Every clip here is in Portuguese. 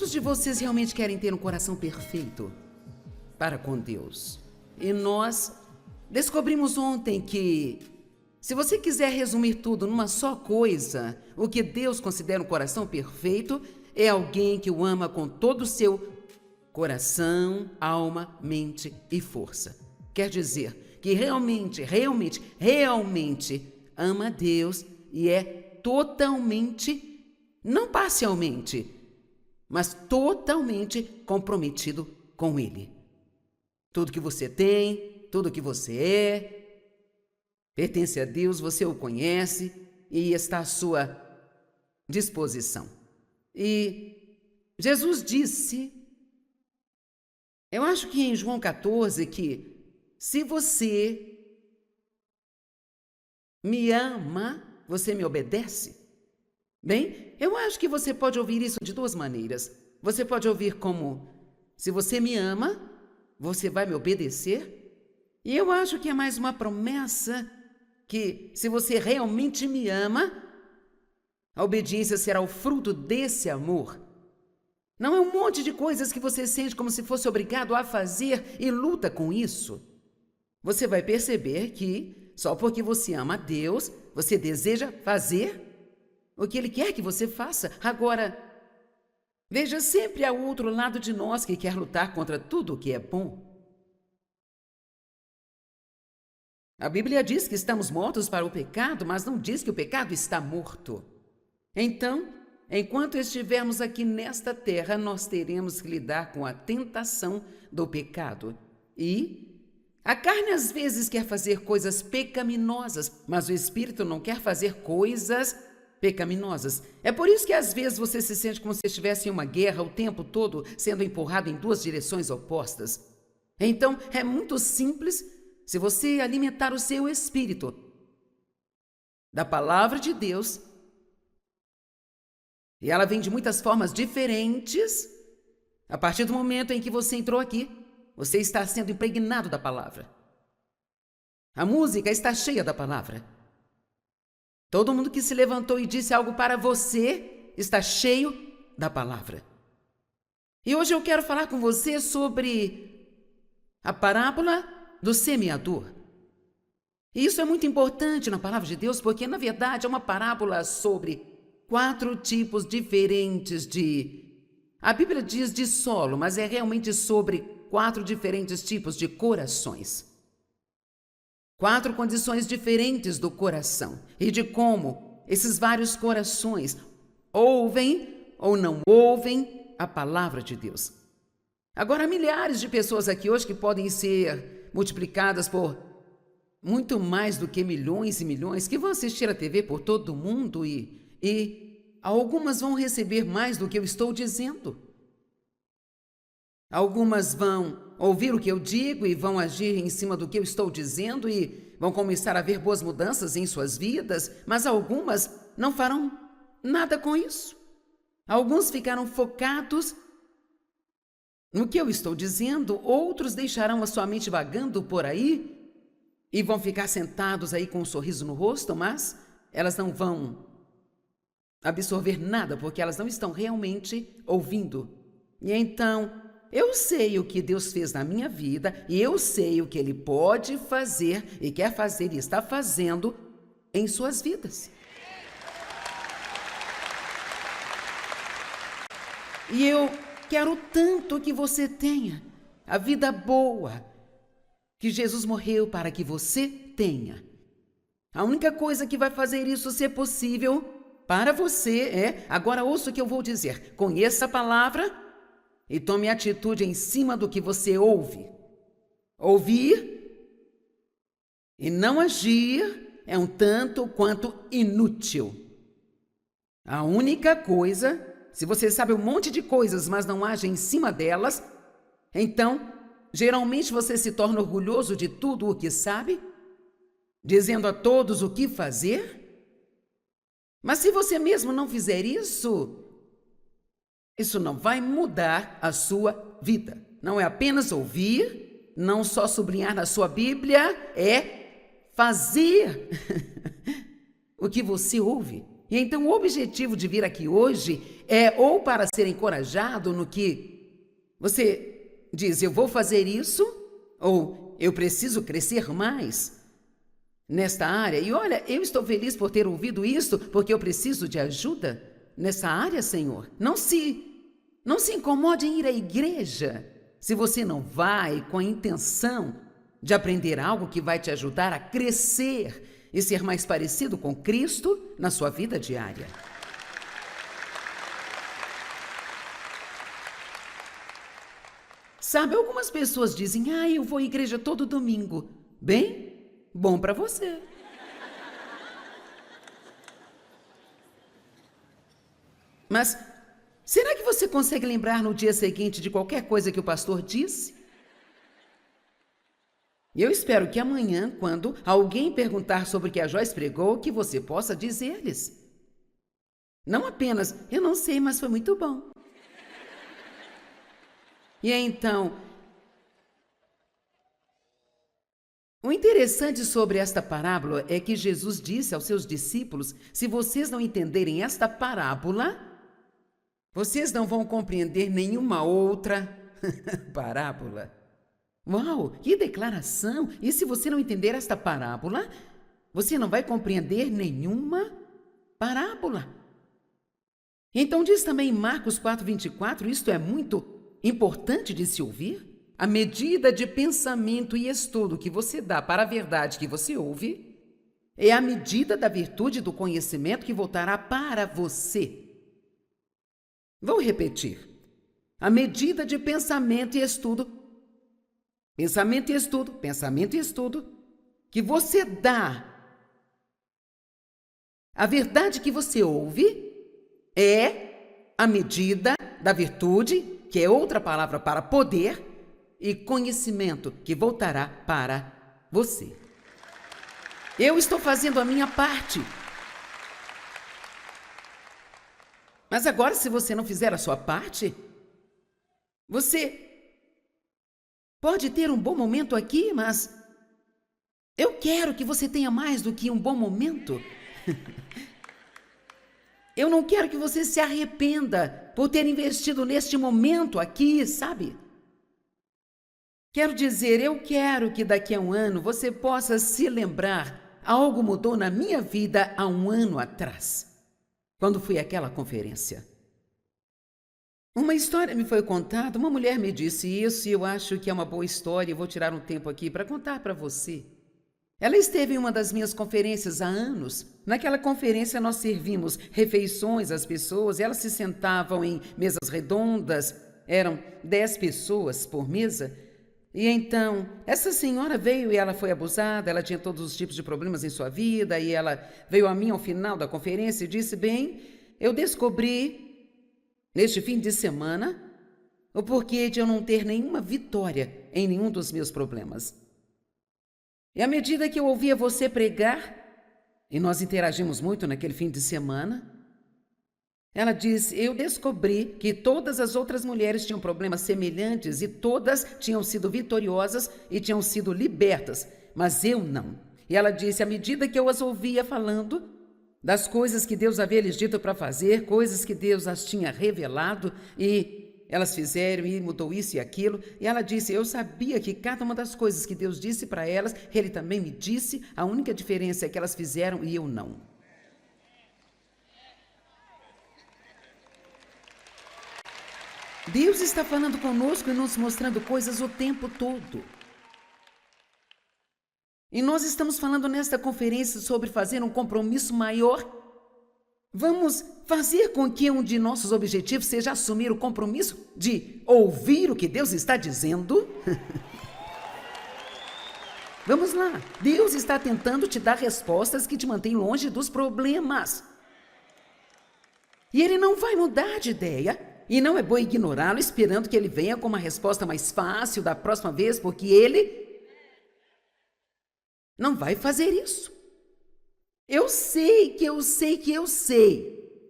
Quantos de vocês realmente querem ter um coração perfeito para com Deus? E nós descobrimos ontem que, se você quiser resumir tudo numa só coisa, o que Deus considera um coração perfeito é alguém que o ama com todo o seu coração, alma, mente e força. Quer dizer que realmente ama a Deus e é totalmente, não parcialmente, mas totalmente comprometido com Ele. Tudo que você tem, tudo que você é, pertence a Deus, você o conhece e está à sua disposição. E Jesus disse, eu acho que em João 14, que se você me ama, você me obedece. Bem, eu acho que você pode ouvir isso de duas maneiras. Você pode ouvir como, se você me ama, você vai me obedecer. E eu acho que é mais uma promessa que, se você realmente me ama, a obediência será o fruto desse amor. Não é um monte de coisas que você sente como se fosse obrigado a fazer e luta com isso. Você vai perceber que, só porque você ama a Deus, você deseja fazer o que Ele quer que você faça. Agora, veja, sempre há o outro lado de nós que quer lutar contra tudo o que é bom. A Bíblia diz que estamos mortos para o pecado, mas não diz que o pecado está morto. Então, enquanto estivermos aqui nesta terra, nós teremos que lidar com a tentação do pecado. E a carne às vezes quer fazer coisas pecaminosas, mas o Espírito não quer fazer coisas pecaminosas. É por isso que às vezes você se sente como se estivesse em uma guerra o tempo todo, sendo empurrado em duas direções opostas. Então, é muito simples se você alimentar o seu espírito da palavra de Deus. E ela vem de muitas formas diferentes. A partir do momento em que você entrou aqui, você está sendo impregnado da palavra. A música está cheia da palavra. Todo mundo que se levantou e disse algo para você está cheio da palavra. E hoje eu quero falar com você sobre a parábola do semeador. E isso é muito importante na palavra de Deus, porque na verdade é uma parábola sobre 4 tipos diferentes de... A Bíblia diz de solo, mas é realmente sobre 4 diferentes tipos de corações. 4 condições diferentes do coração e de como esses vários corações ouvem ou não ouvem a palavra de Deus. Agora, há milhares de pessoas aqui hoje que podem ser multiplicadas por muito mais do que milhões e milhões, que vão assistir a TV por todo o mundo e algumas vão receber mais do que eu estou dizendo. Algumas vão ouvir o que eu digo e vão agir em cima do que eu estou dizendo e vão começar a ver boas mudanças em suas vidas, mas algumas não farão nada com isso. Alguns ficaram focados no que eu estou dizendo, outros deixarão a sua mente vagando por aí e vão ficar sentados aí com um sorriso no rosto, mas elas não vão absorver nada porque elas não estão realmente ouvindo. E então, eu sei o que Deus fez na minha vida e eu sei o que Ele pode fazer e quer fazer e está fazendo em suas vidas. E eu quero tanto que você tenha a vida boa que Jesus morreu para que você tenha. A única coisa que vai fazer isso ser possível para você é, agora ouça o que eu vou dizer, conheça a palavra e tome atitude em cima do que você ouve. Ouvir e não agir é um tanto quanto inútil. A única coisa, se você sabe um monte de coisas, mas não age em cima delas, então, geralmente você se torna orgulhoso de tudo o que sabe, dizendo a todos o que fazer. Mas se você mesmo não fizer isso não vai mudar a sua vida. Não é apenas ouvir, não só sublinhar na sua Bíblia, é fazer o que você ouve. E então o objetivo de vir aqui hoje é ou para ser encorajado no que você diz, eu vou fazer isso, ou eu preciso crescer mais nesta área. E olha, eu estou feliz por ter ouvido isso, porque eu preciso de ajuda nessa área, Senhor. Não se incomode em ir à igreja se você não vai com a intenção de aprender algo que vai te ajudar a crescer e ser mais parecido com Cristo na sua vida diária. Sabe, algumas pessoas dizem, eu vou à igreja todo domingo. Bem, bom para você. Mas será que você consegue lembrar no dia seguinte de qualquer coisa que o pastor disse? Eu espero que amanhã, quando alguém perguntar sobre o que a Joyce pregou, que você possa dizer-lhes. Não apenas, eu não sei, mas foi muito bom. E então, o interessante sobre esta parábola é que Jesus disse aos seus discípulos, se vocês não entenderem esta parábola, vocês não vão compreender nenhuma outra parábola. Uau, que declaração! E se você não entender esta parábola, você não vai compreender nenhuma parábola. Então diz também em Marcos 4:24, isto é muito importante de se ouvir. A medida de pensamento e estudo que você dá para a verdade que você ouve é a medida da virtude do conhecimento que voltará para você. Vou repetir. A medida de pensamento e estudo, que você dá, a verdade que você ouve é a medida da virtude, que é outra palavra para poder, e conhecimento que voltará para você. Eu estou fazendo a minha parte. Mas agora, se você não fizer a sua parte, você pode ter um bom momento aqui, mas eu quero que você tenha mais do que um bom momento. Eu não quero que você se arrependa por ter investido neste momento aqui, sabe? Quero dizer, eu quero que daqui a um ano você possa se lembrar, algo mudou na minha vida há um ano atrás, quando fui àquela conferência. Uma história me foi contada, uma mulher me disse isso e eu acho que é uma boa história, eu vou tirar um tempo aqui para contar para você. Ela esteve em uma das minhas conferências há anos. Naquela conferência nós servimos refeições às pessoas, elas se sentavam em mesas redondas, eram 10 pessoas por mesa. E então, essa senhora veio e ela foi abusada, ela tinha todos os tipos de problemas em sua vida, e ela veio a mim ao final da conferência e disse, bem, eu descobri, neste fim de semana, o porquê de eu não ter nenhuma vitória em nenhum dos meus problemas. E à medida que eu ouvia você pregar, e nós interagimos muito naquele fim de semana, ela disse, eu descobri que todas as outras mulheres tinham problemas semelhantes e todas tinham sido vitoriosas e tinham sido libertas, mas eu não. E ela disse, à medida que eu as ouvia falando das coisas que Deus havia lhes dito para fazer, coisas que Deus as tinha revelado e elas fizeram e mudou isso e aquilo. E ela disse, eu sabia que cada uma das coisas que Deus disse para elas, Ele também me disse, a única diferença é que elas fizeram e eu não. Deus está falando conosco e nos mostrando coisas o tempo todo. E nós estamos falando nesta conferência sobre fazer um compromisso maior. Vamos fazer com que um de nossos objetivos seja assumir o compromisso de ouvir o que Deus está dizendo. Vamos lá. Deus está tentando te dar respostas que te mantêm longe dos problemas. E Ele não vai mudar de ideia. E não é bom ignorá-lo esperando que ele venha com uma resposta mais fácil da próxima vez, porque ele não vai fazer isso. Eu sei que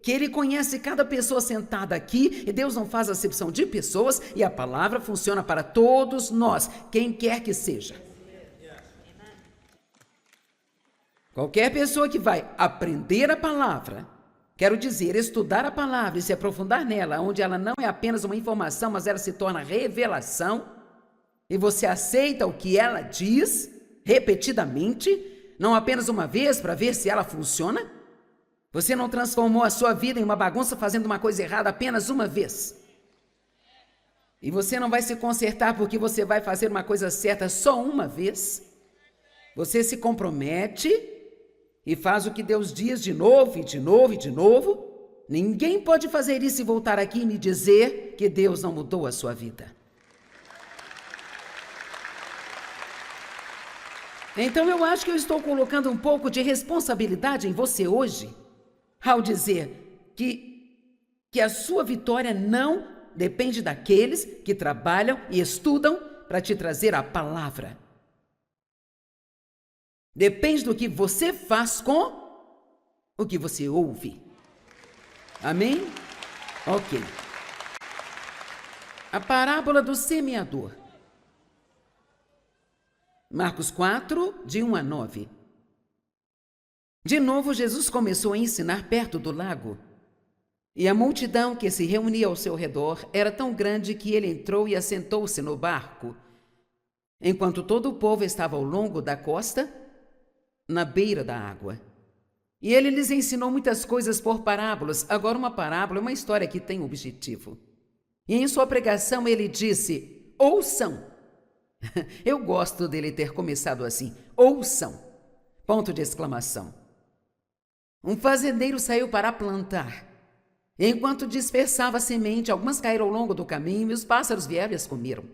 ele conhece cada pessoa sentada aqui e Deus não faz acepção de pessoas e a palavra funciona para todos nós, quem quer que seja. Qualquer pessoa que vai aprender a palavra Quero dizer, estudar a palavra e se aprofundar nela, onde ela não é apenas uma informação, mas ela se torna revelação, e você aceita o que ela diz repetidamente, não apenas uma vez para ver se ela funciona. Você não transformou a sua vida em uma bagunça fazendo uma coisa errada apenas uma vez. E você não vai se consertar porque você vai fazer uma coisa certa só uma vez. Você se compromete e faz o que Deus diz de novo e de novo e de novo. Ninguém pode fazer isso e voltar aqui e me dizer que Deus não mudou a sua vida. Então eu acho que eu estou colocando um pouco de responsabilidade em você hoje, ao dizer que a sua vitória não depende daqueles que trabalham e estudam para te trazer a palavra. Depende do que você faz com o que você ouve. Amém? Ok. A parábola do semeador. Marcos 4, de 1 a 9. De novo, Jesus começou a ensinar perto do lago. E a multidão que se reunia ao seu redor era tão grande que ele entrou e assentou-se no barco, enquanto todo o povo estava ao longo da costa, na beira da água. E ele lhes ensinou muitas coisas por parábolas. Agora, uma parábola é uma história que tem um objetivo. E em sua pregação ele disse: ouçam. Eu gosto dele ter começado assim. Ouçam! Ponto de exclamação. Um fazendeiro saiu para plantar. Enquanto dispersava a semente, algumas caíram ao longo do caminho e os pássaros vieram e as comeram.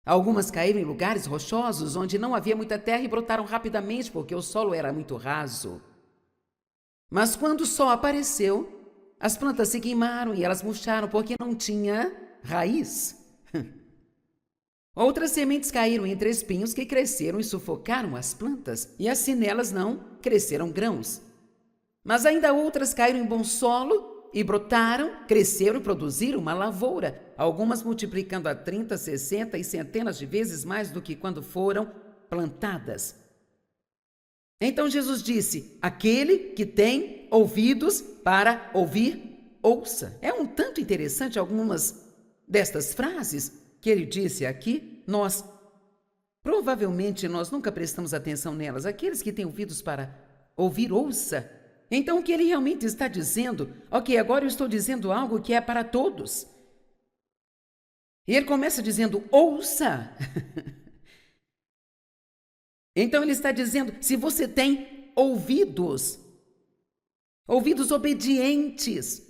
Algumas caíram em lugares rochosos, onde não havia muita terra e brotaram rapidamente porque o solo era muito raso. Mas quando o sol apareceu, as plantas se queimaram e elas murcharam porque não tinha raiz. Outras sementes caíram entre espinhos que cresceram e sufocaram as plantas, e assim nelas não cresceram grãos. Mas ainda outras caíram em bom solo e brotaram, cresceram e produziram uma lavoura, algumas multiplicando a 30, 60 e centenas de vezes mais do que quando foram plantadas. Então Jesus disse: aquele que tem ouvidos para ouvir, ouça. É um tanto interessante algumas destas frases que ele disse aqui. Provavelmente nós nunca prestamos atenção nelas. Aqueles que têm ouvidos para ouvir, ouça. Então o que ele realmente está dizendo? Ok, agora eu estou dizendo algo que é para todos. E ele começa dizendo: ouça. Então ele está dizendo, se você tem ouvidos obedientes.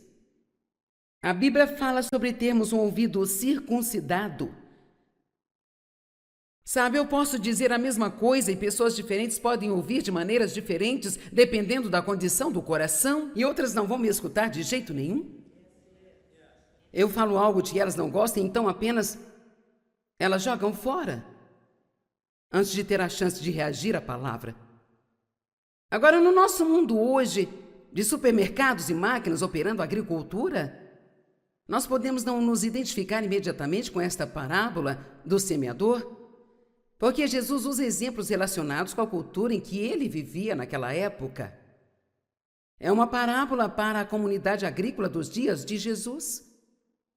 A Bíblia fala sobre termos um ouvido circuncidado. Sabe, eu posso dizer a mesma coisa e pessoas diferentes podem ouvir de maneiras diferentes, dependendo da condição do coração, e outras não vão me escutar de jeito nenhum. Eu falo algo de que elas não gostam, então apenas elas jogam fora, antes de ter a chance de reagir à palavra. Agora, no nosso mundo hoje, de supermercados e máquinas operando a agricultura, nós podemos não nos identificar imediatamente com esta parábola do semeador, porque Jesus usa exemplos relacionados com a cultura em que ele vivia naquela época. É uma parábola para a comunidade agrícola dos dias de Jesus.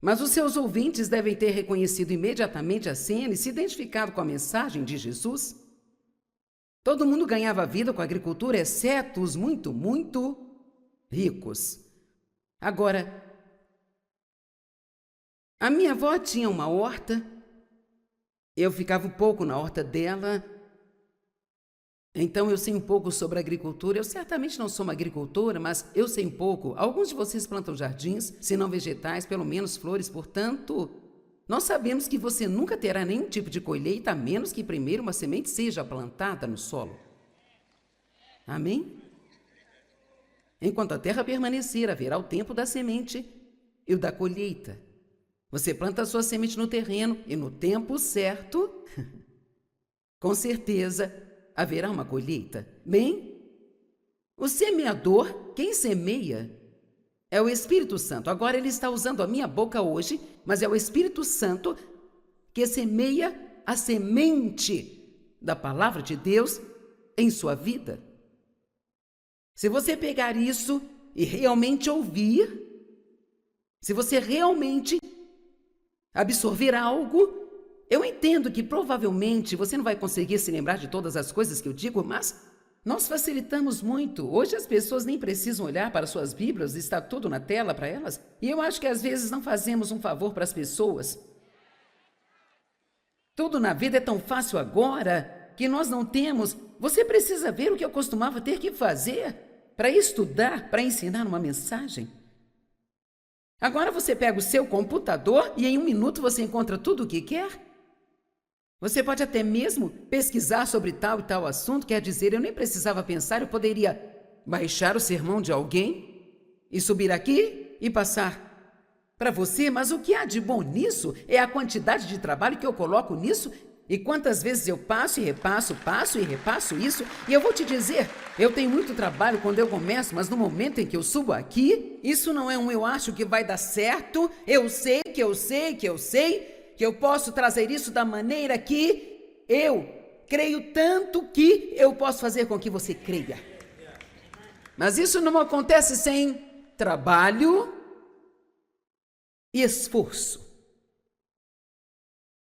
Mas os seus ouvintes devem ter reconhecido imediatamente a cena e se identificado com a mensagem de Jesus. Todo mundo ganhava vida com a agricultura, exceto os muito, muito ricos. Agora, a minha avó tinha uma horta. Eu ficava um pouco na horta dela, então eu sei um pouco sobre agricultura. Eu certamente não sou uma agricultora, mas eu sei um pouco. Alguns de vocês plantam jardins, se não vegetais, pelo menos flores. Portanto, nós sabemos que você nunca terá nenhum tipo de colheita, a menos que primeiro uma semente seja plantada no solo. Amém? Enquanto a terra permanecer, haverá o tempo da semente e o da colheita. Você planta a sua semente no terreno e no tempo certo, com certeza, haverá uma colheita. Bem, o semeador, quem semeia, é o Espírito Santo. Agora ele está usando a minha boca hoje, mas é o Espírito Santo que semeia a semente da palavra de Deus em sua vida. Se você pegar isso e realmente ouvir, se você realmente absorver algo, eu entendo que provavelmente você não vai conseguir se lembrar de todas as coisas que eu digo, mas nós facilitamos muito. Hoje as pessoas nem precisam olhar para suas Bíblias, está tudo na tela para elas. E eu acho que às vezes não fazemos um favor para as pessoas. Tudo na vida é tão fácil agora que nós não temos. Você precisa ver o que eu costumava ter que fazer para estudar, para ensinar uma mensagem. Agora você pega o seu computador e em 1 minuto você encontra tudo o que quer. Você pode até mesmo pesquisar sobre tal e tal assunto, quer dizer, eu nem precisava pensar, eu poderia baixar o sermão de alguém e subir aqui e passar para você, mas o que há de bom nisso é a quantidade de trabalho que eu coloco nisso e quantas vezes eu passo e repasso isso. E eu vou te dizer, eu tenho muito trabalho quando eu começo, mas no momento em que eu subo aqui, isso não é eu acho que vai dar certo, eu sei que eu posso trazer isso da maneira que eu creio tanto que eu posso fazer com que você creia. Mas isso não acontece sem trabalho e esforço.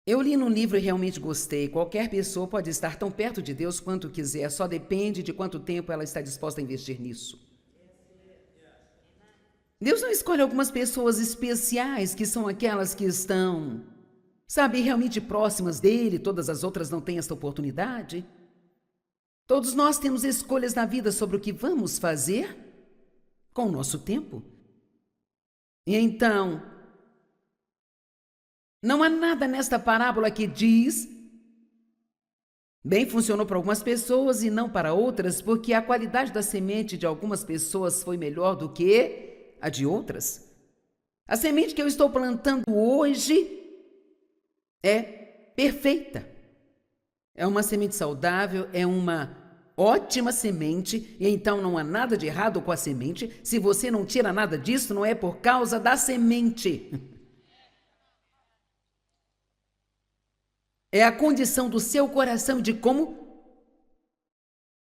Eu li num livro e realmente gostei. Qualquer pessoa pode estar tão perto de Deus quanto quiser, só depende de quanto tempo ela está disposta a investir nisso. Deus não escolhe algumas pessoas especiais, que são aquelas que estão, sabe, realmente próximas dele, todas as outras não têm esta oportunidade. Todos nós temos escolhas na vida sobre o que vamos fazer com o nosso tempo. E então, não há nada nesta parábola que diz, bem, funcionou para algumas pessoas e não para outras, porque a qualidade da semente de algumas pessoas foi melhor do que a de outras. A semente que eu estou plantando hoje é perfeita. É uma semente saudável, é uma ótima semente, e então não há nada de errado com a semente. Se você não tira nada disso, não é por causa da semente. É a condição do seu coração, de como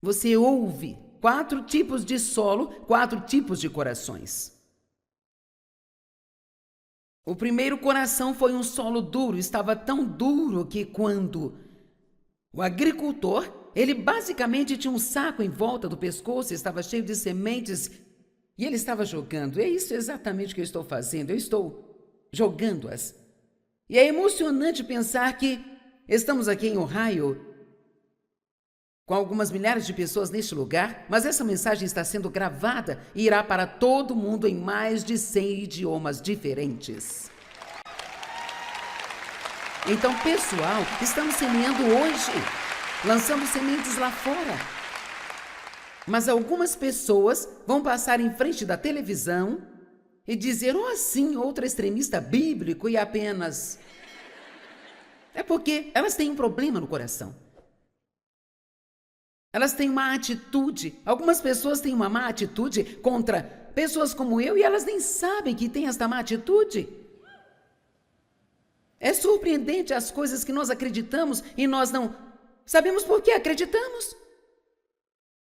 você ouve. 4 tipos de solo, 4 tipos de corações. O primeiro coração foi um solo duro, estava tão duro que quando o agricultor, ele basicamente tinha um saco em volta do pescoço, estava cheio de sementes e ele estava jogando. É isso exatamente que eu estou fazendo, eu estou jogando-as. E é emocionante pensar que estamos aqui em Ohio, com algumas milhares de pessoas neste lugar, mas essa mensagem está sendo gravada e irá para todo mundo em mais de 100 idiomas diferentes. Então, pessoal, estamos semeando hoje, lançando sementes lá fora. Mas algumas pessoas vão passar em frente da televisão e dizer, oh, sim, outro extremista bíblico e apenas... É porque elas têm um problema no coração. Elas têm uma atitude. Algumas pessoas têm uma má atitude contra pessoas como eu e elas nem sabem que têm esta má atitude. É surpreendente as coisas que nós acreditamos e nós não sabemos por que acreditamos.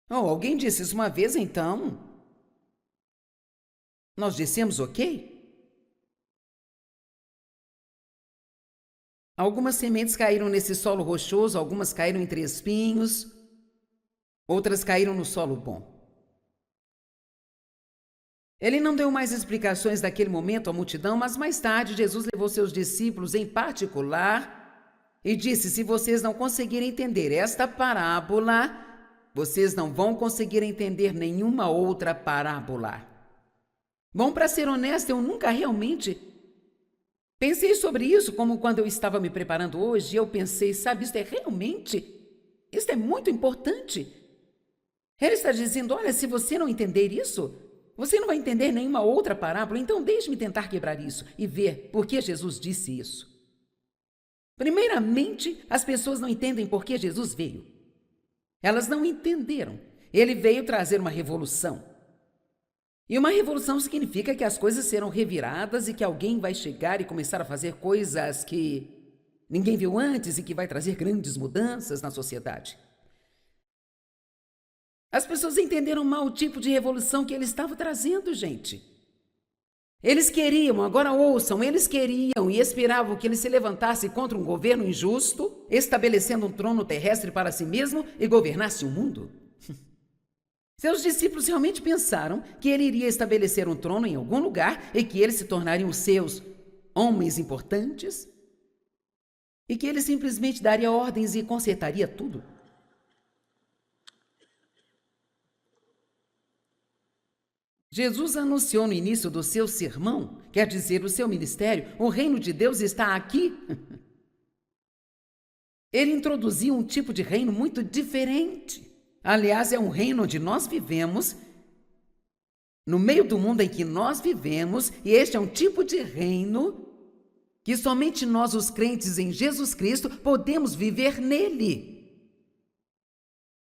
Oh, alguém disse isso uma vez, então nós dissemos ok? Algumas sementes caíram nesse solo rochoso, algumas caíram entre espinhos, outras caíram no solo bom. Ele não deu mais explicações daquele momento à multidão, mas mais tarde Jesus levou seus discípulos em particular e disse, se vocês não conseguirem entender esta parábola, vocês não vão conseguir entender nenhuma outra parábola. Bom, para ser honesto, eu nunca realmente pensei sobre isso, como quando eu estava me preparando hoje, eu pensei, sabe, isso é muito importante. Ele está dizendo, olha, se você não entender isso, você não vai entender nenhuma outra parábola, então deixe-me tentar quebrar isso e ver por que Jesus disse isso. Primeiramente, as pessoas não entendem por que Jesus veio. Elas não entenderam. Ele veio trazer uma revolução. E uma revolução significa que as coisas serão reviradas e que alguém vai chegar e começar a fazer coisas que ninguém viu antes e que vai trazer grandes mudanças na sociedade. As pessoas entenderam mal o tipo de revolução que ele estava trazendo, gente. Eles queriam, agora ouçam, eles queriam e esperavam que ele se levantasse contra um governo injusto, estabelecendo um trono terrestre para si mesmo e governasse o mundo. Seus discípulos realmente pensaram que ele iria estabelecer um trono em algum lugar e que eles se tornariam os seus homens importantes e que ele simplesmente daria ordens e consertaria tudo. Jesus anunciou no início do seu sermão, quer dizer, o seu ministério, o reino de Deus está aqui. Ele introduziu um tipo de reino muito diferente. Aliás, é um reino onde nós vivemos, no meio do mundo em que nós vivemos, e este é um tipo de reino que somente nós, os crentes em Jesus Cristo, podemos viver nele.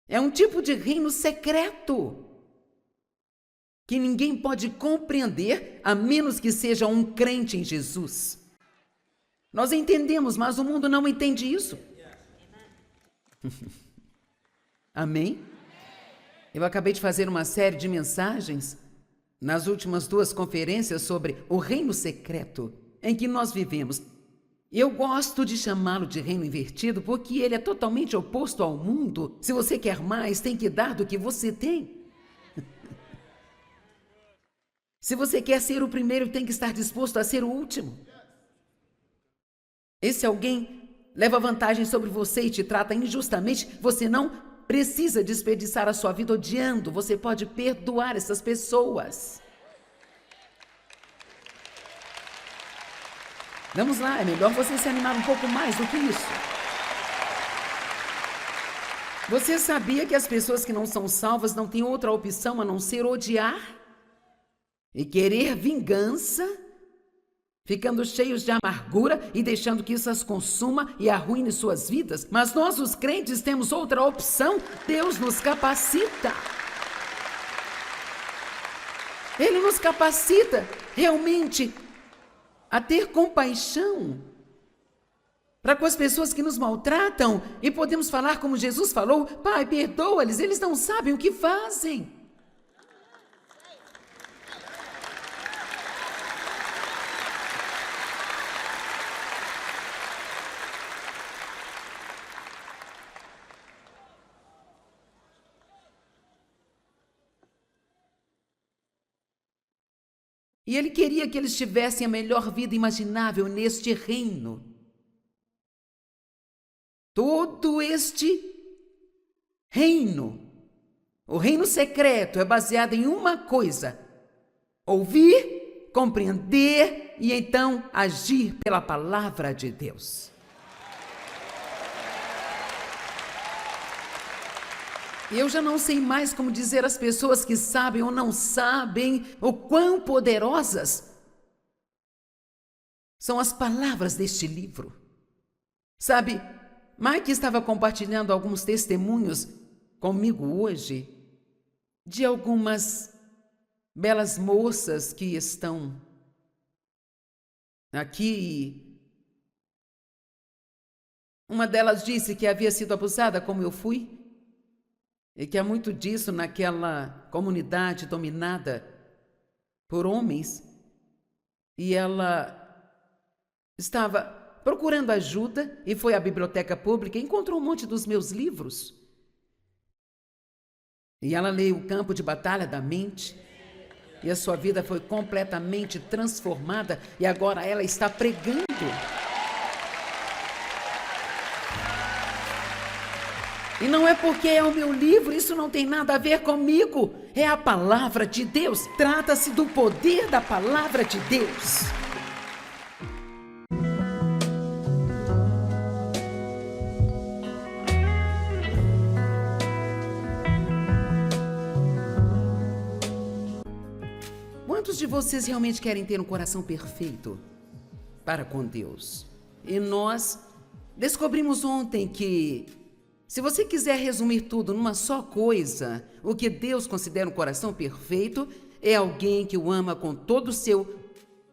É um tipo de reino secreto, que ninguém pode compreender a menos que seja um crente em Jesus. Nós entendemos, mas o mundo não entende isso. Amém? Eu acabei de fazer uma série de mensagens nas últimas 2 conferências sobre o reino secreto em que nós vivemos. Eu gosto de chamá-lo de reino invertido porque ele é totalmente oposto ao mundo. Se você quer mais, tem que dar do que você tem. Se você quer ser o primeiro, tem que estar disposto a ser o último. E se alguém leva vantagem sobre você e te trata injustamente, você não precisa desperdiçar a sua vida odiando. Você pode perdoar essas pessoas. Vamos lá, é melhor você se animar um pouco mais do que isso. Você sabia que as pessoas que não são salvas não têm outra opção a não ser odiar? E querer vingança, ficando cheios de amargura e deixando que isso as consuma e arruine suas vidas. Mas nós, os crentes, temos outra opção. Deus nos capacita. Ele nos capacita realmente a ter compaixão para com as pessoas que nos maltratam. E podemos falar como Jesus falou: Pai, perdoa-lhes, eles não sabem o que fazem. E ele queria que eles tivessem a melhor vida imaginável neste reino. Todo este reino, o reino secreto, é baseado em uma coisa: ouvir, compreender e então agir pela palavra de Deus. E eu já não sei mais como dizer às pessoas que sabem ou não sabem o quão poderosas são as palavras deste livro. Sabe, Mike estava compartilhando alguns testemunhos comigo hoje de algumas belas moças que estão aqui. Uma delas disse que havia sido abusada como eu fui. E que há muito disso naquela comunidade dominada por homens. E ela estava procurando ajuda e foi à biblioteca pública e encontrou um monte dos meus livros. E ela leu O Campo de Batalha da Mente. E a sua vida foi completamente transformada. E agora ela está pregando. E não é porque é o meu livro, isso não tem nada a ver comigo. É a palavra de Deus. Trata-se do poder da palavra de Deus. Quantos de vocês realmente querem ter um coração perfeito para com Deus? E nós descobrimos ontem que, se você quiser resumir tudo numa só coisa, o que Deus considera um coração perfeito é alguém que o ama com todo o seu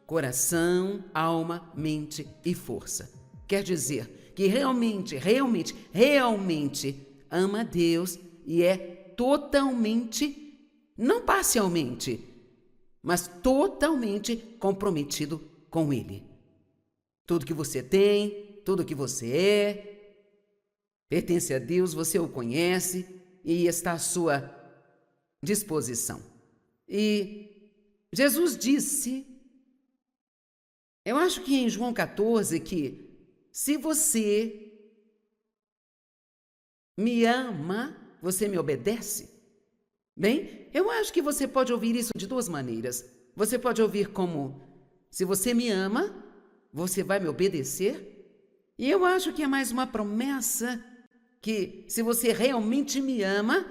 coração, alma, mente e força. Quer dizer, que realmente ama Deus e é totalmente, não parcialmente, mas totalmente comprometido com Ele. Tudo que você tem, tudo que você é, pertence a Deus, você o conhece e está à sua disposição. E Jesus disse, eu acho que em João 14, que se você me ama, você me obedece. Bem, eu acho que você pode ouvir isso de duas maneiras. Você pode ouvir como, se você me ama, você vai me obedecer. E eu acho que é mais uma promessa que, se você realmente me ama,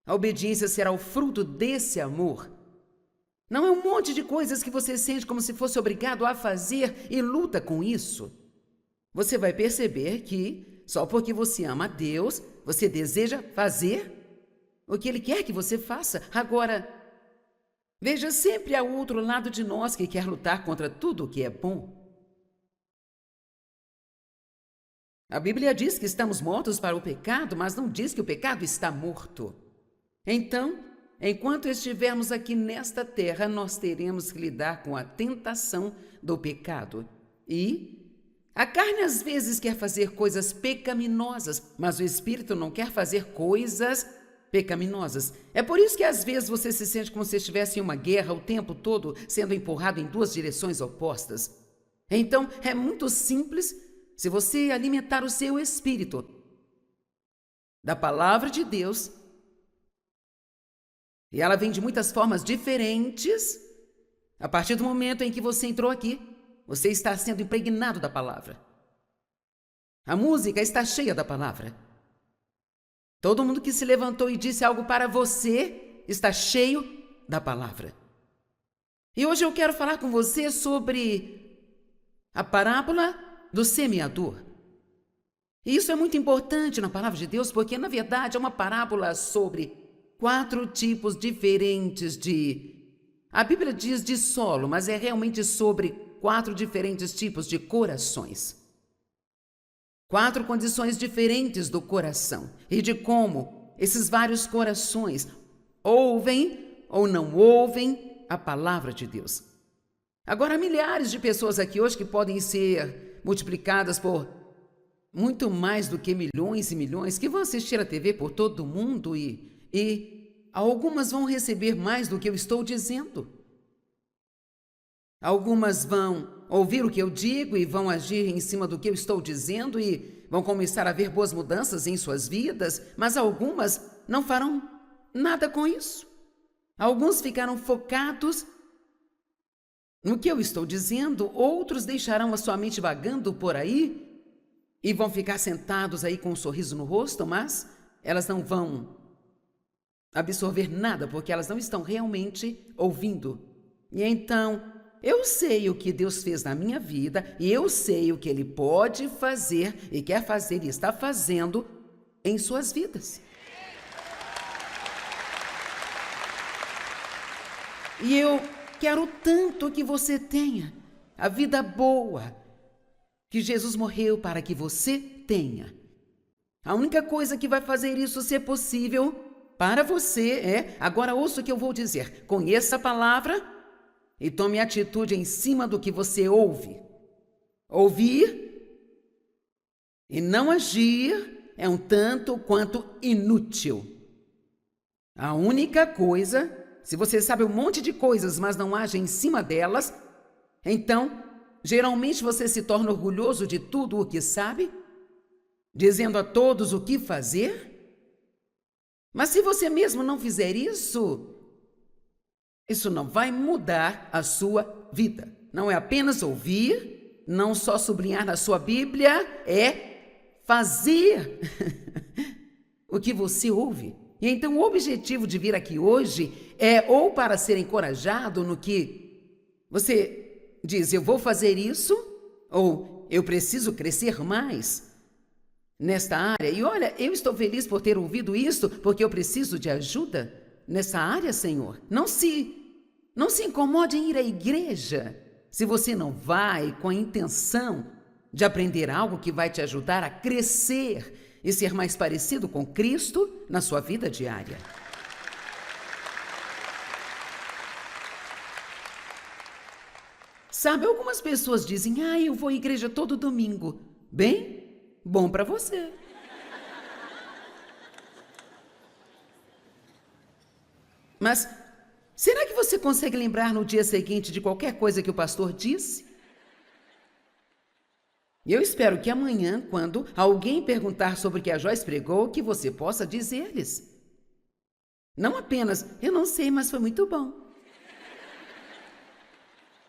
a obediência será o fruto desse amor. Não é um monte de coisas que você sente como se fosse obrigado a fazer e luta com isso. Você vai perceber que, só porque você ama a Deus, você deseja fazer o que Ele quer que você faça. Agora, veja, sempre há outro lado de nós que quer lutar contra tudo o que é bom. A Bíblia diz que estamos mortos para o pecado, mas não diz que o pecado está morto. Então, enquanto estivermos aqui nesta terra, nós teremos que lidar com a tentação do pecado. E a carne às vezes quer fazer coisas pecaminosas, mas o Espírito não quer fazer coisas pecaminosas. É por isso que às vezes você se sente como se estivesse em uma guerra o tempo todo, sendo empurrado em duas direções opostas. Então, é muito simples se você alimentar o seu espírito da palavra de Deus. E ela vem de muitas formas diferentes. A partir do momento em que você entrou aqui, você está sendo impregnado da palavra. A música está cheia da palavra. Todo mundo que se levantou e disse algo para você está cheio da palavra. E hoje eu quero falar com você sobre a parábola do semeador. E isso é muito importante na palavra de Deus, porque na verdade é uma parábola sobre 4 tipos diferentes a Bíblia diz de solo, mas é realmente sobre 4 diferentes tipos de corações. 4 condições diferentes do coração e de como esses vários corações ouvem ou não ouvem a palavra de Deus. Agora, há milhares de pessoas aqui hoje que podem ser multiplicadas por muito mais do que milhões e milhões que vão assistir a TV por todo o mundo e algumas vão receber mais do que eu estou dizendo. Algumas vão ouvir o que eu digo e vão agir em cima do que eu estou dizendo e vão começar a ver boas mudanças em suas vidas, mas algumas não farão nada com isso. Alguns ficarão focados no que eu estou dizendo, outros deixarão a sua mente vagando por aí e vão ficar sentados aí com um sorriso no rosto, mas elas não vão absorver nada, porque elas não estão realmente ouvindo. E então, eu sei o que Deus fez na minha vida e eu sei o que Ele pode fazer e quer fazer e está fazendo em suas vidas. E eu quero tanto que você tenha a vida boa que Jesus morreu para que você tenha. A única coisa que vai fazer isso ser possível para você é, agora ouça o que eu vou dizer, conheça a palavra e tome atitude em cima do que você ouve. Ouvir e não agir é um tanto quanto inútil. A única coisa, se você sabe um monte de coisas, mas não age em cima delas, então, geralmente você se torna orgulhoso de tudo o que sabe, dizendo a todos o que fazer. Mas se você mesmo não fizer isso, isso não vai mudar a sua vida. Não é apenas ouvir, não só sublinhar na sua Bíblia, é fazer o que você ouve. E então o objetivo de vir aqui hoje é ou para ser encorajado no que você diz, eu vou fazer isso, ou eu preciso crescer mais nesta área. E olha, eu estou feliz por ter ouvido isso, porque eu preciso de ajuda nessa área, Senhor. Não se incomode em ir à igreja se você não vai com a intenção de aprender algo que vai te ajudar a crescer e ser mais parecido com Cristo na sua vida diária. Sabe, algumas pessoas dizem, eu vou à igreja todo domingo. Bem, bom para você. Mas será que você consegue lembrar no dia seguinte de qualquer coisa que o pastor disse? Eu espero que amanhã, quando alguém perguntar sobre o que a Joyce pregou, que você possa dizer-lhes. Não apenas, eu não sei, mas foi muito bom.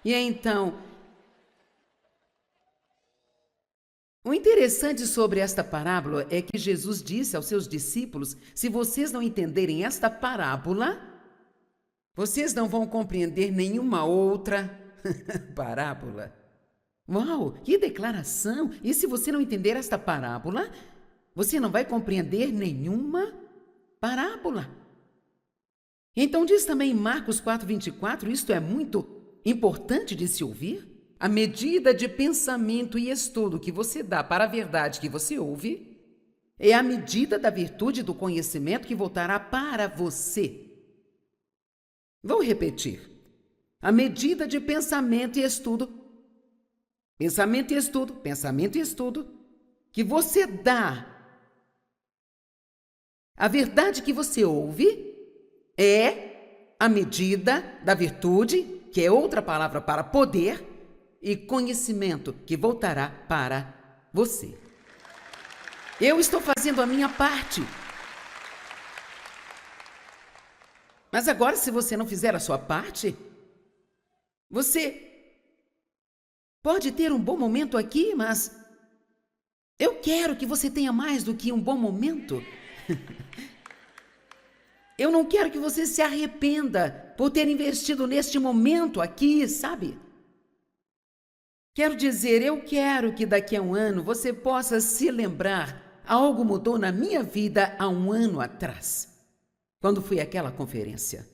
E então, o interessante sobre esta parábola é que Jesus disse aos seus discípulos, se vocês não entenderem esta parábola, vocês não vão compreender nenhuma outra parábola. Uau, que declaração! E se você não entender esta parábola, você não vai compreender nenhuma parábola. Então diz também em Marcos 4:24, isto é muito importante de se ouvir. A medida de pensamento e estudo que você dá para a verdade que você ouve é a medida da virtude do conhecimento que voltará para você. Vou repetir. A medida de pensamento e estudo que você dá a verdade que você ouve é a medida da virtude, que é outra palavra para poder, e conhecimento que voltará para você. Eu estou fazendo a minha parte. Mas agora, se você não fizer a sua parte, você pode ter um bom momento aqui, mas eu quero que você tenha mais do que um bom momento. Eu não quero que você se arrependa por ter investido neste momento aqui, sabe? Quero dizer, eu quero que daqui a um ano você possa se lembrar, algo mudou na minha vida há um ano atrás, quando fui àquela conferência.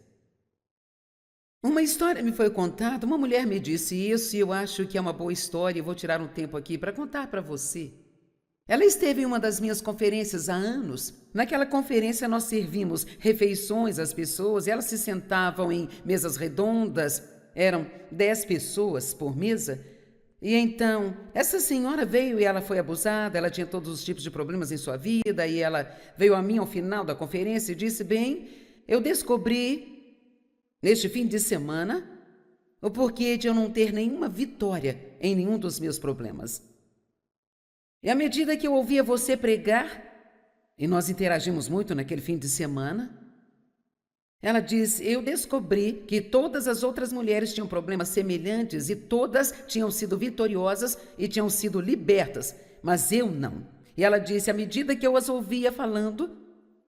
Uma história me foi contada, uma mulher me disse isso e eu acho que é uma boa história e vou tirar um tempo aqui para contar para você. Ela esteve em uma das minhas conferências há anos. Naquela conferência nós servimos refeições às pessoas e elas se sentavam em mesas redondas, eram 10 pessoas por mesa. E então, essa senhora veio e ela foi abusada, ela tinha todos os tipos de problemas em sua vida e ela veio a mim ao final da conferência e disse, bem, eu descobri neste fim de semana o porquê de eu não ter nenhuma vitória em nenhum dos meus problemas. E à medida que eu ouvia você pregar, e nós interagimos muito naquele fim de semana, ela disse, eu descobri que todas as outras mulheres tinham problemas semelhantes e todas tinham sido vitoriosas e tinham sido libertas, mas eu não. E ela disse, à medida que eu as ouvia falando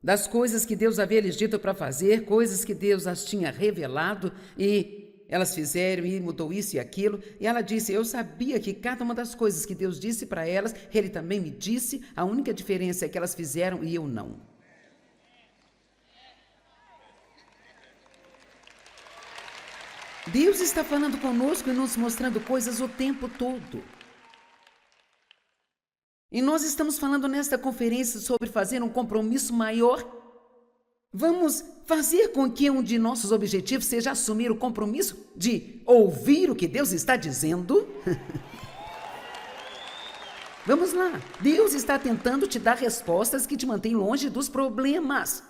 das coisas que Deus havia lhes dito para fazer, coisas que Deus as tinha revelado e elas fizeram e mudou isso e aquilo. E ela disse, eu sabia que cada uma das coisas que Deus disse para elas, Ele também me disse, a única diferença é que elas fizeram e eu não. Deus está falando conosco e nos mostrando coisas o tempo todo. E nós estamos falando nesta conferência sobre fazer um compromisso maior. Vamos fazer com que um de nossos objetivos seja assumir o compromisso de ouvir o que Deus está dizendo. Vamos lá. Deus está tentando te dar respostas que te mantêm longe dos problemas.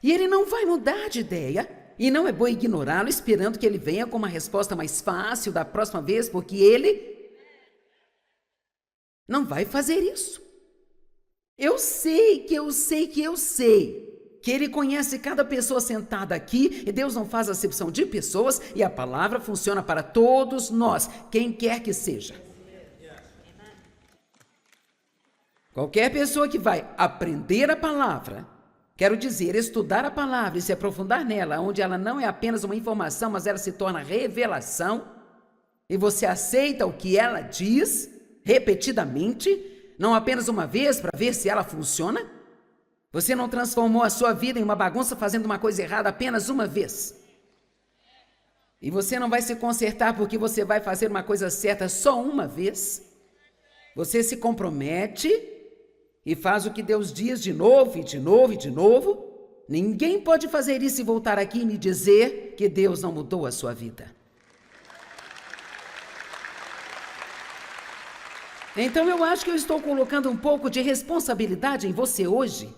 E Ele não vai mudar de ideia. E não é bom ignorá-lo esperando que Ele venha com uma resposta mais fácil da próxima vez, porque Ele não vai fazer isso. Eu sei que Ele conhece cada pessoa sentada aqui e Deus não faz acepção de pessoas e a palavra funciona para todos nós, quem quer que seja. Qualquer pessoa que vai aprender a palavra, quero dizer, estudar a palavra e se aprofundar nela, onde ela não é apenas uma informação, mas ela se torna revelação, e você aceita o que ela diz repetidamente, não apenas uma vez para ver se ela funciona. Você não transformou a sua vida em uma bagunça fazendo uma coisa errada apenas uma vez. E você não vai se consertar porque você vai fazer uma coisa certa só uma vez. Você se compromete e faz o que Deus diz de novo e de novo e de novo, ninguém pode fazer isso e voltar aqui e me dizer que Deus não mudou a sua vida. Então eu acho que eu estou colocando um pouco de responsabilidade em você hoje,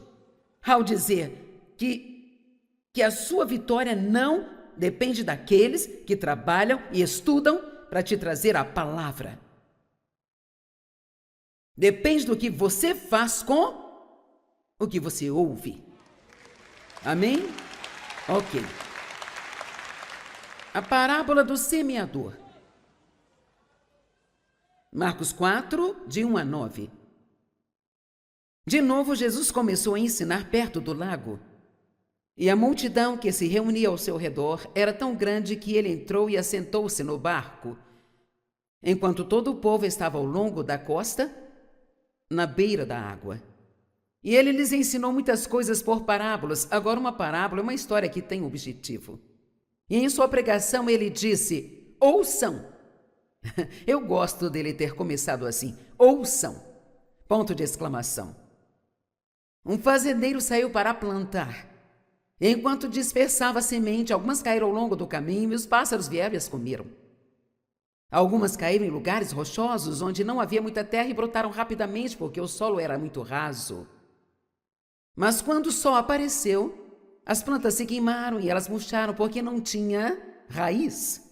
ao dizer que a sua vitória não depende daqueles que trabalham e estudam para te trazer a palavra. Depende do que você faz com o que você ouve. Amém? Ok. A parábola do semeador. Marcos 4, de 1 a 9. De novo, Jesus começou a ensinar perto do lago. E a multidão que se reunia ao seu redor era tão grande que ele entrou e assentou-se no barco, enquanto todo o povo estava ao longo da costa, na beira da água. E ele lhes ensinou muitas coisas por parábolas. Agora, uma parábola é uma história que tem um objetivo. E em sua pregação ele disse: ouçam. Eu gosto dele ter começado assim: ouçam! Ponto de exclamação. Um fazendeiro saiu para plantar. Enquanto dispersava a semente, algumas caíram ao longo do caminho e os pássaros vieram e as comeram. Algumas caíram em lugares rochosos, onde não havia muita terra e brotaram rapidamente, porque o solo era muito raso. Mas quando o sol apareceu, as plantas se queimaram e elas murcharam, porque não tinha raiz.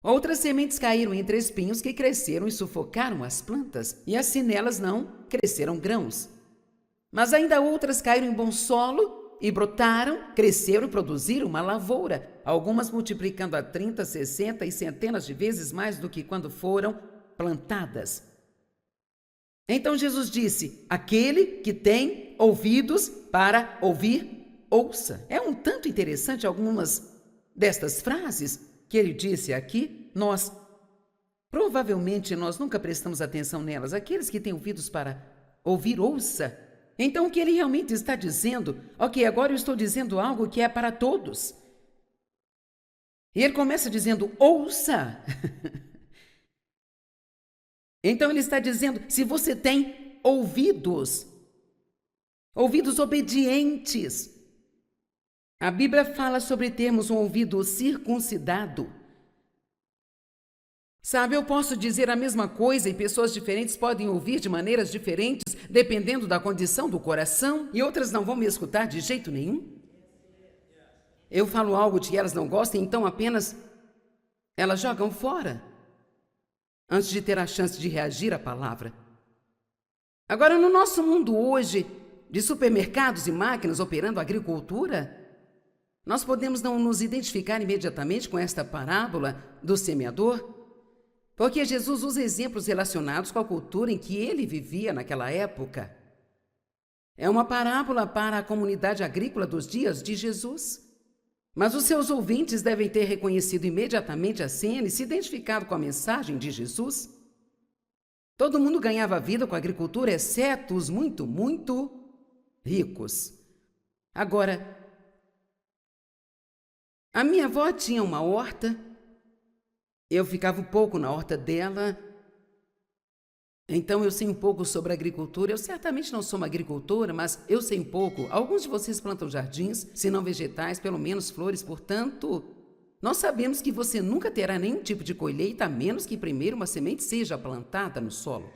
Outras sementes caíram entre espinhos que cresceram e sufocaram as plantas, e assim nelas não cresceram grãos. Mas ainda outras caíram em bom solo e brotaram, cresceram e produziram uma lavoura, algumas multiplicando a 30, 60 e centenas de vezes mais do que quando foram plantadas. Então Jesus disse: aquele que tem ouvidos para ouvir, ouça. É um tanto interessante algumas destas frases que ele disse aqui. Provavelmente nós nunca prestamos atenção nelas. Aqueles que têm ouvidos para ouvir, ouça. Então o que ele realmente está dizendo? Ok, agora eu estou dizendo algo que é para todos. E ele começa dizendo: ouça. Então ele está dizendo: se você tem ouvidos obedientes. A Bíblia fala sobre termos um ouvido circuncidado. Sabe, eu posso dizer a mesma coisa e pessoas diferentes podem ouvir de maneiras diferentes, dependendo da condição do coração, e outras não vão me escutar de jeito nenhum. Eu falo algo de que elas não gostam, então apenas elas jogam fora, antes de ter a chance de reagir à palavra. Agora, no nosso mundo hoje, de supermercados e máquinas operando a agricultura, nós podemos não nos identificar imediatamente com esta parábola do semeador, porque Jesus usa exemplos relacionados com a cultura em que ele vivia naquela época. É uma parábola para a comunidade agrícola dos dias de Jesus. Mas os seus ouvintes devem ter reconhecido imediatamente a cena e se identificado com a mensagem de Jesus. Todo mundo ganhava vida com a agricultura, exceto os muito, muito ricos. Agora, a minha avó tinha uma horta. Eu ficava um pouco na horta dela, então eu sei um pouco sobre agricultura. Eu certamente não sou uma agricultora, mas eu sei um pouco. Alguns de vocês plantam jardins, se não vegetais, pelo menos flores. Portanto, nós sabemos que você nunca terá nenhum tipo de colheita, a menos que primeiro uma semente seja plantada no solo.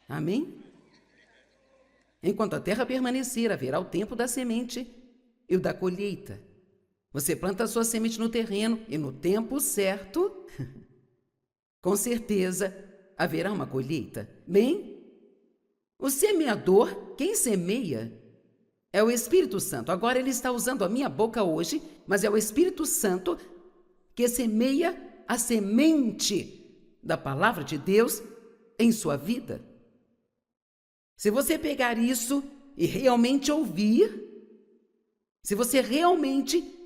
Amém? Enquanto a terra permanecer, haverá o tempo da semente e o da colheita. Você planta a sua semente no terreno e no tempo certo, com certeza, haverá uma colheita. Bem, o semeador, quem semeia, é o Espírito Santo. Agora ele está usando a minha boca hoje, mas é o Espírito Santo que semeia a semente da palavra de Deus em sua vida. Se você pegar isso e realmente ouvir, se você realmente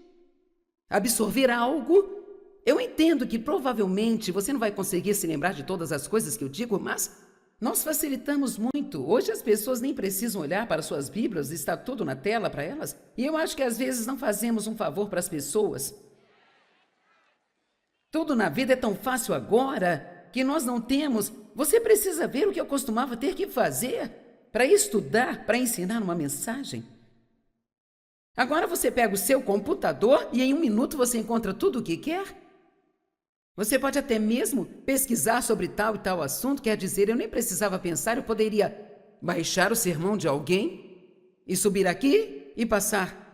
absorver algo, eu entendo que provavelmente você não vai conseguir se lembrar de todas as coisas que eu digo, mas nós facilitamos muito. Hoje as pessoas nem precisam olhar para suas Bíblias, está tudo na tela para elas. E eu acho que às vezes não fazemos um favor para as pessoas. Tudo na vida é tão fácil agora. que nós não temos. Você precisa ver o que eu costumava ter que fazer para estudar, para ensinar uma mensagem. Agora você pega o seu computador e em 1 minuto você encontra tudo o que quer. Você pode até mesmo pesquisar sobre tal e tal assunto, quer dizer, eu nem precisava pensar, eu poderia baixar o sermão de alguém e subir aqui e passar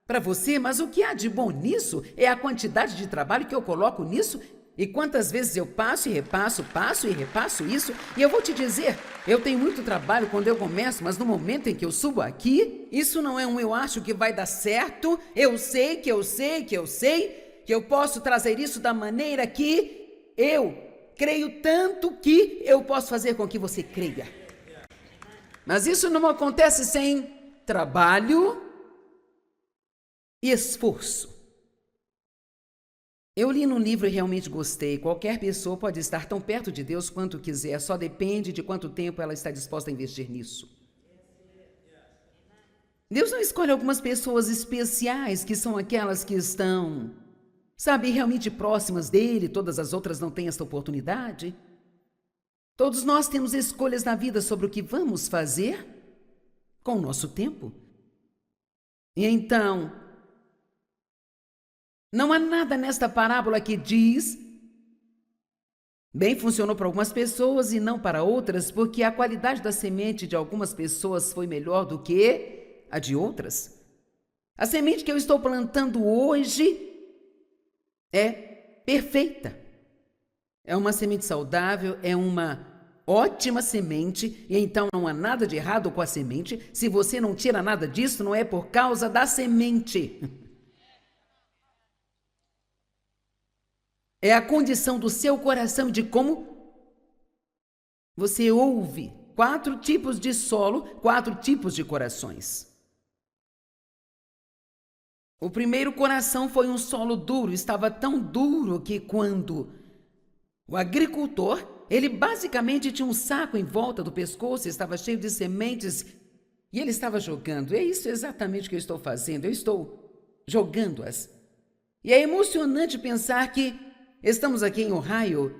para você, mas o que há de bom nisso é a quantidade de trabalho que eu coloco nisso e quantas vezes eu passo e repasso, passo e repasso isso. E eu vou te dizer, eu tenho muito trabalho quando eu começo, mas no momento em que eu subo aqui, isso não é eu acho que vai dar certo, eu sei que eu posso trazer isso da maneira que eu creio tanto que eu posso fazer com que você creia. Mas isso não acontece sem trabalho e esforço. Eu li num livro e realmente gostei. Qualquer pessoa pode estar tão perto de Deus quanto quiser, só depende de quanto tempo ela está disposta a investir nisso. Deus não escolhe algumas pessoas especiais, que são aquelas que estão, realmente próximas dele, todas as outras não têm esta oportunidade. Todos nós temos escolhas na vida sobre o que vamos fazer com o nosso tempo. E então, não há nada nesta parábola que diz, bem, funcionou para algumas pessoas e não para outras, porque a qualidade da semente de algumas pessoas foi melhor do que a de outras. A semente que eu estou plantando hoje é perfeita. É uma semente saudável, é uma ótima semente, e então não há nada de errado com a semente. Se você não tira nada disso, não é por causa da semente. É a condição do seu coração e de como você ouve. 4 tipos de solo, 4 tipos de corações. O primeiro coração foi um solo duro, estava tão duro que quando o agricultor, ele basicamente tinha um saco em volta do pescoço, estava cheio de sementes e ele estava jogando. É isso exatamente que eu estou fazendo, eu estou jogando-as. E é emocionante pensar que estamos aqui em Ohio,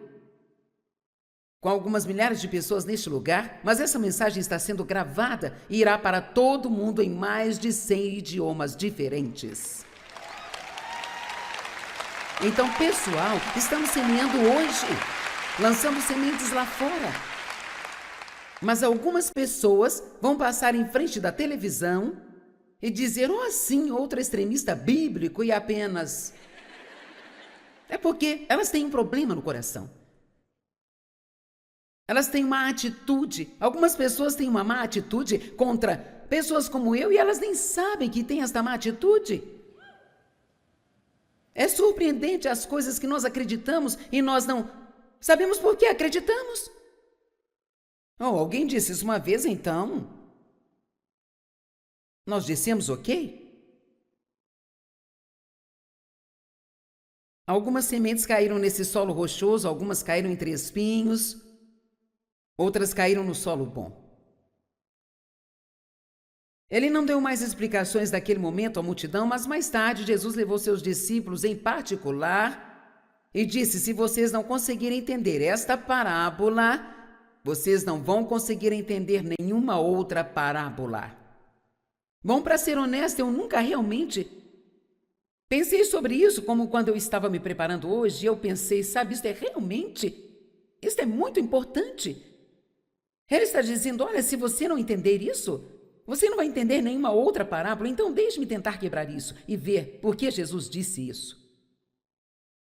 com algumas milhares de pessoas neste lugar, mas essa mensagem está sendo gravada e irá para todo mundo em mais de 100 idiomas diferentes. Então, pessoal, estamos semeando hoje, lançando sementes lá fora. Mas algumas pessoas vão passar em frente da televisão e dizer, sim, outro extremista bíblico e apenas... É porque elas têm um problema no coração. Elas têm uma atitude. Algumas pessoas têm uma má atitude contra pessoas como eu e elas nem sabem que têm esta má atitude. É surpreendente as coisas que nós acreditamos e nós não sabemos por que acreditamos. Alguém disse isso uma vez, então nós dissemos ok. Algumas sementes caíram nesse solo rochoso, algumas caíram entre espinhos, outras caíram no solo bom. Ele não deu mais explicações daquele momento à multidão, mas mais tarde Jesus levou seus discípulos em particular e disse, se vocês não conseguirem entender esta parábola, vocês não vão conseguir entender nenhuma outra parábola. Bom, para ser honesta, eu nunca realmente pensei sobre isso, como quando eu estava me preparando hoje, eu pensei, isso é muito importante. Ele está dizendo, olha, se você não entender isso, você não vai entender nenhuma outra parábola, então deixe-me tentar quebrar isso e ver por que Jesus disse isso.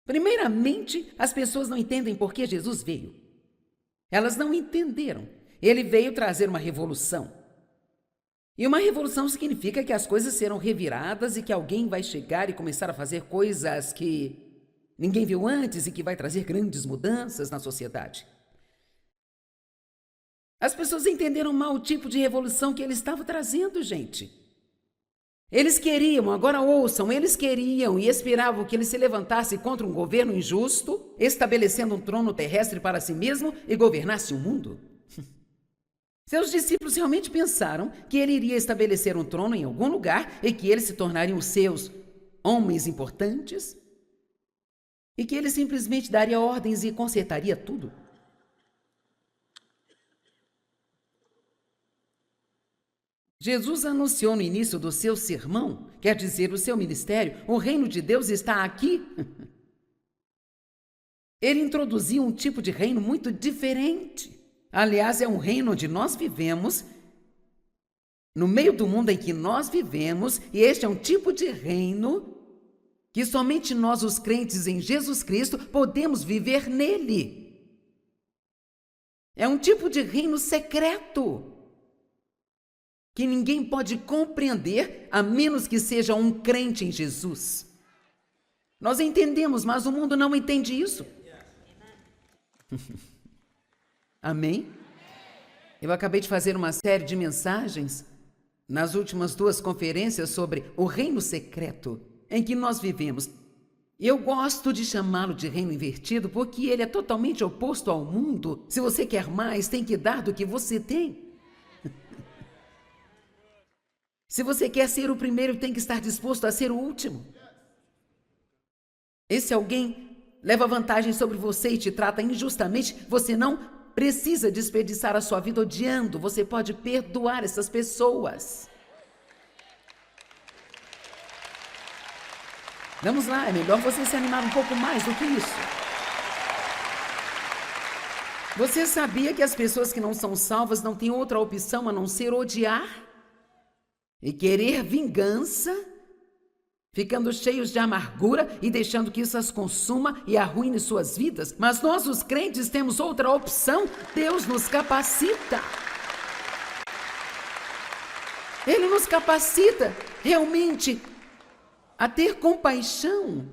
Primeiramente, as pessoas não entendem por que Jesus veio. Elas não entenderam. Ele veio trazer uma revolução. E uma revolução significa que as coisas serão reviradas e que alguém vai chegar e começar a fazer coisas que ninguém viu antes e que vai trazer grandes mudanças na sociedade. As pessoas entenderam mal o tipo de revolução que ele estava trazendo, gente. Eles queriam, agora ouçam, eles queriam e esperavam que ele se levantasse contra um governo injusto, estabelecendo um trono terrestre para si mesmo e governasse o mundo. Seus discípulos realmente pensaram que ele iria estabelecer um trono em algum lugar e que eles se tornariam os seus homens importantes e que ele simplesmente daria ordens e consertaria tudo. Jesus anunciou no início do seu sermão, quer dizer, o seu ministério, o reino de Deus está aqui. Ele introduziu um tipo de reino muito diferente. Aliás, é um reino onde nós vivemos, no meio do mundo em que nós vivemos, e este é um tipo de reino que somente nós, os crentes em Jesus Cristo, podemos viver nele. É um tipo de reino secreto, que ninguém pode compreender a menos que seja um crente em Jesus. Nós entendemos, mas o mundo não entende isso. Amém? Eu acabei de fazer uma série de mensagens nas últimas 2 conferências sobre o reino secreto em que nós vivemos. Eu gosto de chamá-lo de reino invertido porque ele é totalmente oposto ao mundo. Se você quer mais, tem que dar do que você tem. Se você quer ser o primeiro, tem que estar disposto a ser o último. Esse alguém leva vantagem sobre você e te trata injustamente, você não precisa desperdiçar a sua vida odiando. Você pode perdoar essas pessoas. Vamos lá, é melhor você se animar um pouco mais do que isso. Você sabia que as pessoas que não são salvas não têm outra opção a não ser odiar e querer vingança, ficando cheios de amargura e deixando que isso as consuma e arruine suas vidas? Mas nós, os crentes, temos outra opção. Deus nos capacita. Ele nos capacita realmente a ter compaixão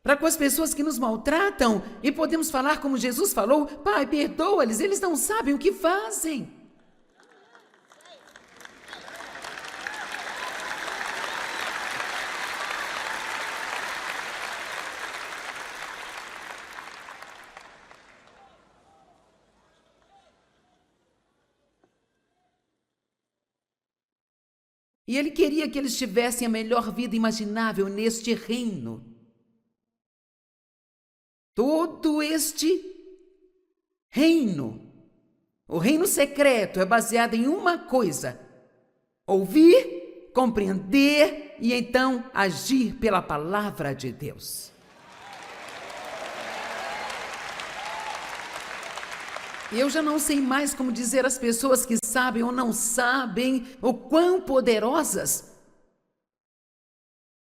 para com as pessoas que nos maltratam e podemos falar como Jesus falou: Pai, perdoa-lhes, eles não sabem o que fazem. E ele queria que eles tivessem a melhor vida imaginável neste reino. Todo este reino, o reino secreto, é baseado em uma coisa: ouvir, compreender e então agir pela palavra de Deus. E eu já não sei mais como dizer às pessoas que sabem ou não sabem o quão poderosas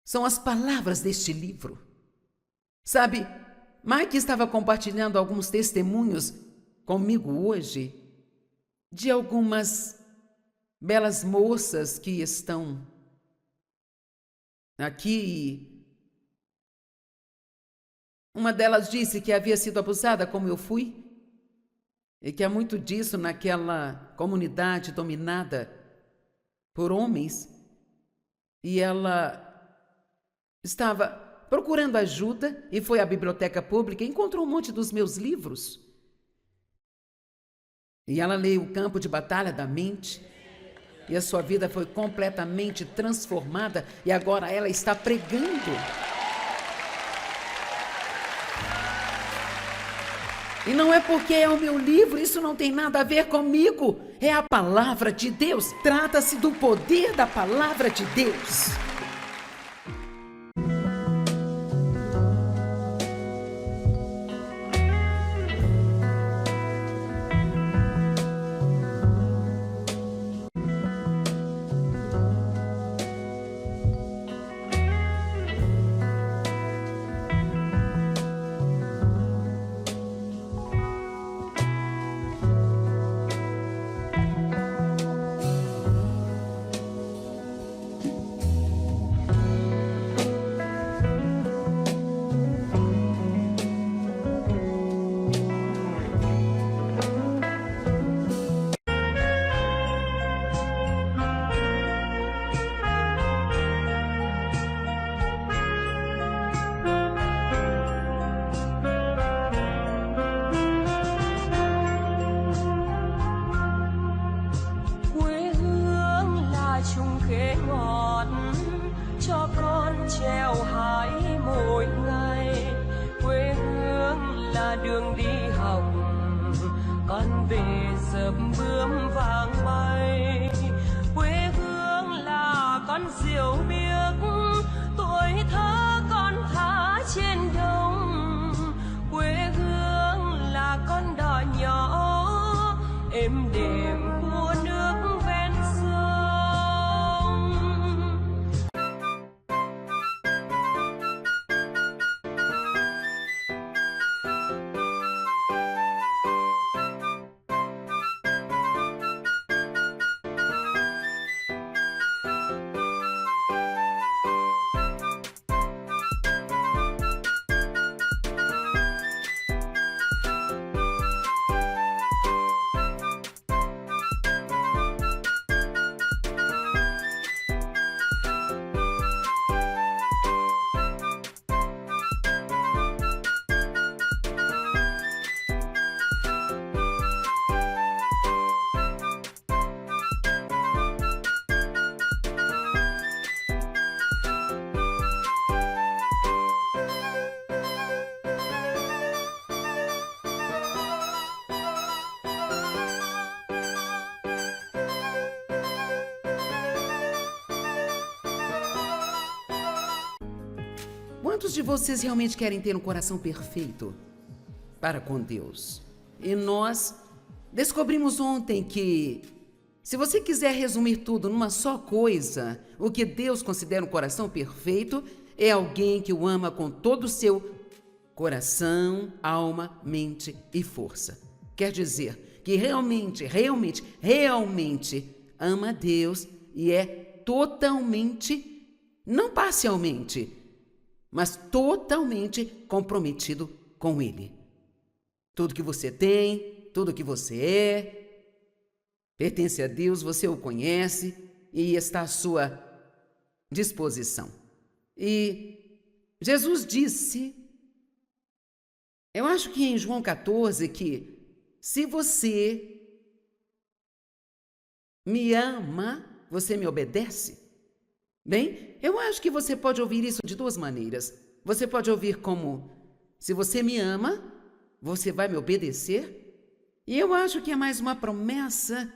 são as palavras deste livro. Sabe, Mike estava compartilhando alguns testemunhos comigo hoje de algumas belas moças que estão aqui. Uma delas disse que havia sido abusada como eu fui, e que há muito disso naquela comunidade dominada por homens, e ela estava procurando ajuda e foi à biblioteca pública e encontrou um monte dos meus livros. E ela leu O Campo de Batalha da Mente, e a sua vida foi completamente transformada, e agora ela está pregando. E não é porque é o meu livro, isso não tem nada a ver comigo. É a palavra de Deus. Trata-se do poder da palavra de Deus. đường đi học con về sớm bướm vàng bay đêm của nước ven sông. Quantos de vocês realmente querem ter um coração perfeito para com Deus? E nós descobrimos ontem que, se você quiser resumir tudo numa só coisa, o que Deus considera um coração perfeito é alguém que o ama com todo o seu coração, alma, mente e força. Quer dizer que realmente ama Deus e é totalmente, não parcialmente, mas totalmente comprometido com Ele. Tudo que você tem, tudo que você é, pertence a Deus, você o conhece e está à sua disposição. E Jesus disse, eu acho que em João 14, que se você me ama, você me obedece. Bem, eu acho que você pode ouvir isso de duas maneiras. Você pode ouvir como, se você me ama, você vai me obedecer. E eu acho que é mais uma promessa